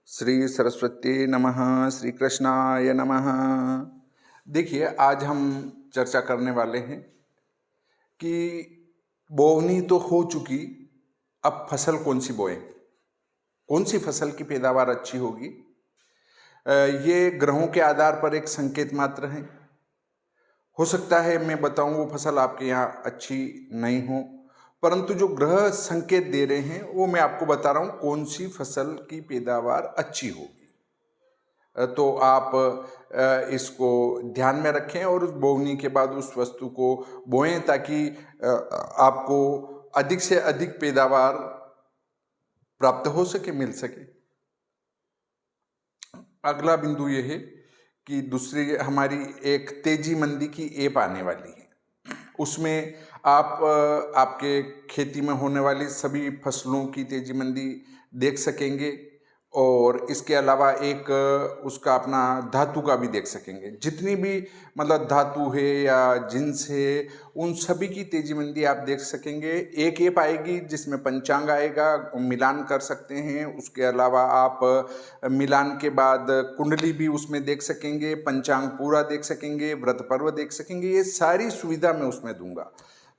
श्री सरस्वती नमः। श्री कृष्णाय नमः। देखिए, आज हम चर्चा करने वाले हैं कि बोवनी तो हो चुकी, अब फसल कौन सी बोएं, कौन सी फसल की पैदावार अच्छी होगी। ये ग्रहों के आधार पर एक संकेत मात्र है। हो सकता है मैं बताऊं वो फसल आपके यहाँ अच्छी नहीं हो, परंतु जो ग्रह संकेत दे रहे हैं वो मैं आपको बता रहा हूं कौन सी फसल की पैदावार अच्छी होगी। तो आप इसको ध्यान में रखें और उस बोवनी के बाद उस वस्तु को बोएं ताकि आपको अधिक से अधिक पैदावार प्राप्त हो सके, मिल सके। अगला बिंदु यह है कि दूसरी हमारी एक तेजी मंदी की एप आने वाली है। उसमें आप आपके खेती में होने वाली सभी फसलों की तेजी मंदी देख सकेंगे और इसके अलावा एक उसका अपना धातु का भी देख सकेंगे। जितनी भी मतलब धातु है या जिन्स है, उन सभी की तेजी मंदी आप देख सकेंगे। एक ऐप आएगी जिसमें पंचांग आएगा, मिलान कर सकते हैं। उसके अलावा आप मिलान के बाद कुंडली भी उसमें देख सकेंगे, पंचांग पूरा देख सकेंगे, व्रत पर्व देख सकेंगे। ये सारी सुविधा मैं उसमें दूंगा।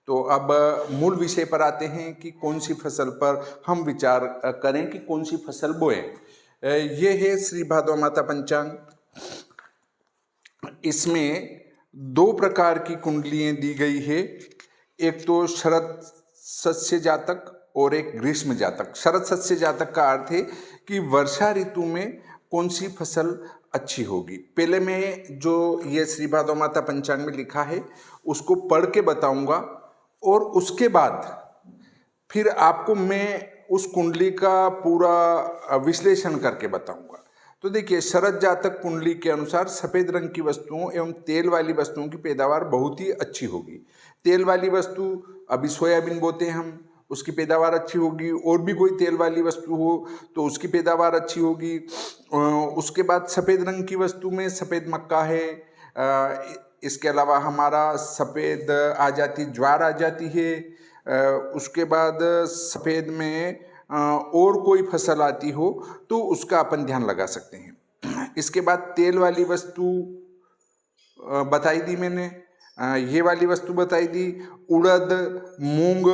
तो अब मूल विषय पर आते हैं कि कौन सी फसल पर हम विचार करें कि कौन सी फसल बोएं। ये है श्री भादव माता पंचांग। इसमें दो प्रकार की कुंडलियां दी गई है, एक तो शरद सस्य जातक और एक ग्रीष्म जातक। शरद सस्य जातक का अर्थ है कि वर्षा ऋतु में कौन सी फसल अच्छी होगी। पहले मैं जो ये श्री भादव माता पंचांग में लिखा है उसको पढ़ के बताऊंगा और उसके बाद फिर आपको मैं उस कुंडली का पूरा विश्लेषण करके बताऊंगा। तो देखिए, शरद जातक कुंडली के अनुसार सफेद रंग की वस्तुओं एवं तेल वाली वस्तुओं की पैदावार बहुत ही अच्छी होगी। तेल वाली वस्तु, अभी सोयाबीन बोते हैं हम, उसकी पैदावार अच्छी होगी। और भी कोई तेल वाली वस्तु हो तो उसकी पैदावार अच्छी होगी। उसके बाद सफेद रंग की वस्तु में सफेद मक्का है। इसके अलावा हमारा सफेद आ जाती, ज्वार आ जाती है। उसके बाद सफेद में और कोई फसल आती हो तो उसका अपन ध्यान लगा सकते हैं। इसके बाद तेल वाली वस्तु बताई दी मैंने, ये वाली वस्तु बताई दी। उड़द, मूंग,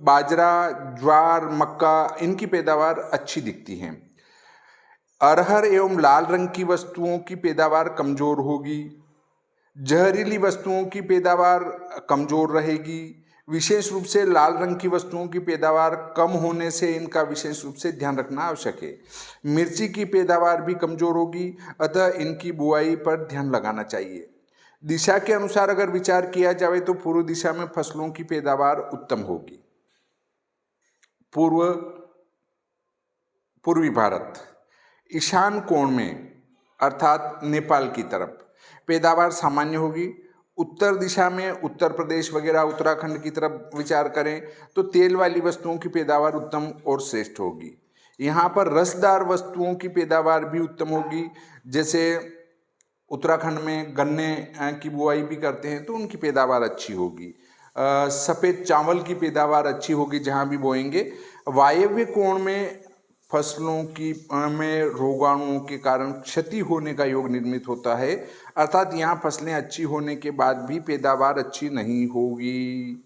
बाजरा, ज्वार, मक्का, इनकी पैदावार अच्छी दिखती है। अरहर एवं लाल रंग की वस्तुओं की पैदावार कमजोर होगी। जहरीली वस्तुओं की पैदावार कमजोर रहेगी। विशेष रूप से लाल रंग की वस्तुओं की पैदावार कम होने से इनका विशेष रूप से ध्यान रखना आवश्यक है। मिर्ची की पैदावार भी कमजोर होगी, अतः इनकी बुआई पर ध्यान लगाना चाहिए। दिशा के अनुसार अगर विचार किया जाए तो पूर्व दिशा में फसलों की पैदावार उत्तम होगी। पूर्वी भारत, ईशान कोण में अर्थात नेपाल की तरफ पैदावार सामान्य होगी। उत्तर दिशा में उत्तर प्रदेश वगैरह, उत्तराखंड की तरफ विचार करें तो तेल वाली वस्तुओं की पैदावार उत्तम और श्रेष्ठ होगी। यहाँ पर रसदार वस्तुओं की पैदावार भी उत्तम होगी। जैसे उत्तराखंड में गन्ने की बुआई भी करते हैं तो उनकी पैदावार अच्छी होगी। सफ़ेद चावल की पैदावार अच्छी होगी जहाँ भी बोएंगे। वायव्य कोण में फसलों की में रोगाणुओं के कारण क्षति होने का योग निर्मित होता है, अर्थात यहाँ फसलें अच्छी होने के बाद भी पैदावार अच्छी नहीं होगी।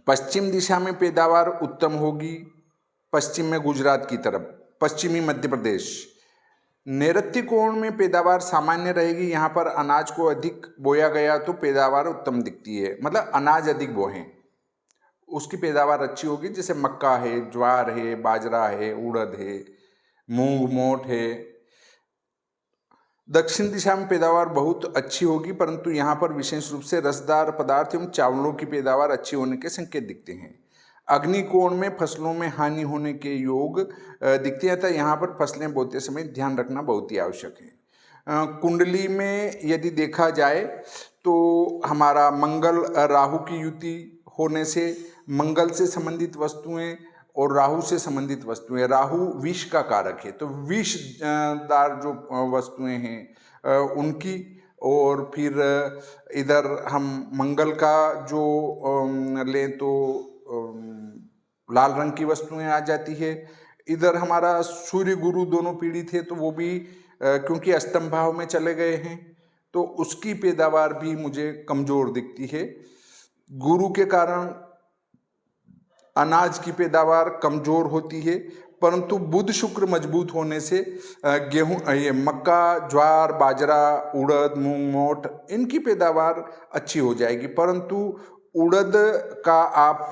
पश्चिम दिशा में पैदावार उत्तम होगी। पश्चिम में गुजरात की तरफ, पश्चिमी मध्य प्रदेश। नैऋत्य कोण में पैदावार सामान्य रहेगी। यहाँ पर अनाज को अधिक बोया गया तो पैदावार उत्तम दिखती है, मतलब अनाज अधिक बोहें उसकी पैदावार अच्छी होगी। जैसे मक्का है, ज्वार है, बाजरा है, उड़द है, मूंग मोठ है। दक्षिण दिशा में पैदावार बहुत अच्छी होगी, परंतु यहाँ पर विशेष रूप से रसदार पदार्थ एवं चावलों की पैदावार अच्छी होने के संकेत दिखते हैं। अग्निकोण में फसलों में हानि होने के योग दिखते हैं, तो यहाँ पर फसलें बोते समय ध्यान रखना बहुत ही आवश्यक है। कुंडली में यदि देखा जाए तो हमारा मंगल राहु की युति होने से मंगल से संबंधित वस्तुएं और राहु से संबंधित वस्तुएं, राहु विष का कारक है तो विषदार जो वस्तुएं हैं उनकी, और फिर इधर हम मंगल का जो लें तो लाल रंग की वस्तुएं आ जाती है। इधर हमारा सूर्य गुरु दोनों पीड़ित थे, तो वो भी क्योंकि अष्टम भाव में चले गए हैं तो उसकी पैदावार भी मुझे कमजोर दिखती है। गुरु के कारण अनाज की पैदावार कमजोर होती है, परंतु बुध शुक्र मजबूत होने से गेहूं, ये मक्का, ज्वार, बाजरा, उड़द, मूंग, मोठ इनकी पैदावार अच्छी हो जाएगी। परंतु उड़द का आप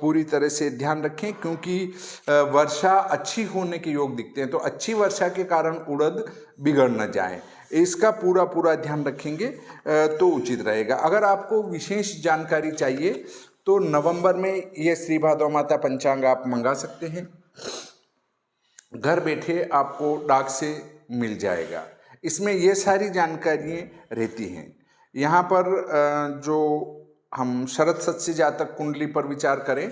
पूरी तरह से ध्यान रखें, क्योंकि वर्षा अच्छी होने के योग दिखते हैं, तो अच्छी वर्षा के कारण उड़द बिगड़ न जाए, इसका पूरा ध्यान रखेंगे तो उचित रहेगा। अगर आपको विशेष जानकारी चाहिए तो नवंबर में ये श्री भादव माता पंचांग आप मंगा सकते हैं, घर बैठे आपको डाक से मिल जाएगा। इसमें ये सारी जानकारियाँ रहती हैं। यहाँ पर जो हम शरद सस्य जातक कुंडली पर विचार करें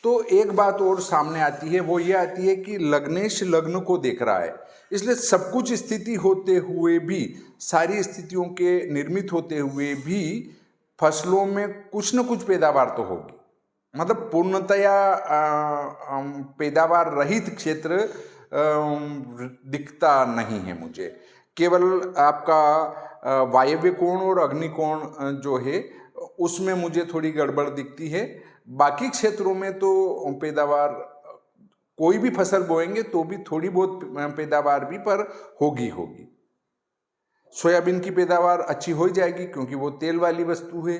तो एक बात और सामने आती है, वो ये आती है कि लग्नेश लग्न को देख रहा है, इसलिए सब कुछ स्थिति होते हुए भी, सारी स्थितियों के निर्मित होते हुए भी फसलों में कुछ न कुछ पैदावार तो होगी। मतलब पूर्णतया पैदावार रहित क्षेत्र दिखता नहीं है मुझे। केवल आपका वायव्य कोण और अग्निकोण जो है उसमें मुझे थोड़ी गड़बड़ दिखती है। बाकी क्षेत्रों में तो पैदावार, कोई भी फसल बोएंगे तो भी थोड़ी बहुत पैदावार भी पर होगी। सोयाबीन की पैदावार अच्छी हो जाएगी क्योंकि वो तेल वाली वस्तु है,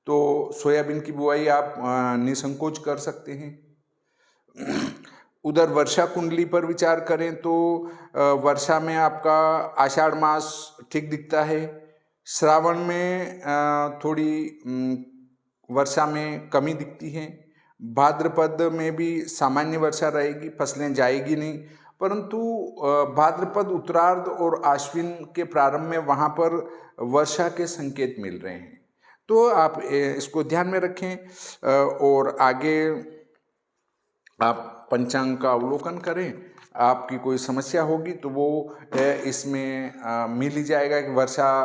तो सोयाबीन की बुआई आप निसंकोच कर सकते हैं। उधर वर्षा कुंडली पर विचार करें तो वर्षा में आपका आषाढ़ मास ठीक दिखता है, श्रावण में थोड़ी वर्षा में कमी दिखती है, भाद्रपद में भी सामान्य वर्षा रहेगी, फसलें जाएगी नहीं, परंतु भाद्रपद उत्तरार्ध और आश्विन के प्रारंभ में वहाँ पर वर्षा के संकेत मिल रहे हैं, तो आप इसको ध्यान में रखें और आगे आप पंचांग का अवलोकन करें। आपकी कोई समस्या होगी तो वो इसमें मिल ही जाएगा कि वर्षा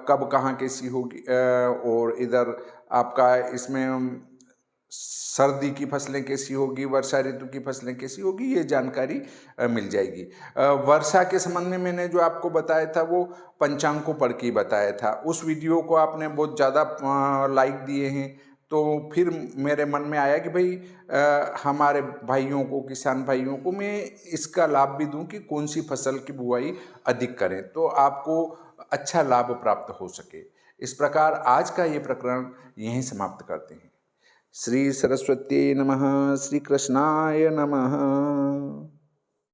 कब कहाँ कैसी होगी, और इधर आपका इसमें सर्दी की फसलें कैसी होगी, वर्षा ऋतु की फसलें कैसी होगी, ये जानकारी मिल जाएगी। वर्षा के संबंध में मैंने जो आपको बताया था वो पंचांग को पढ़ के ही बताया था। उस वीडियो को आपने बहुत ज़्यादा लाइक दिए हैं, तो फिर मेरे मन में आया कि भाई हमारे भाइयों को, किसान भाइयों को मैं इसका लाभ भी दूं कि कौन सी फसल की बुआई अधिक करें तो आपको अच्छा लाभ प्राप्त हो सके। इस प्रकार आज का ये प्रकरण यहीं समाप्त करते हैं। श्री सरस्वती नमः, श्री कृष्णाय नमः।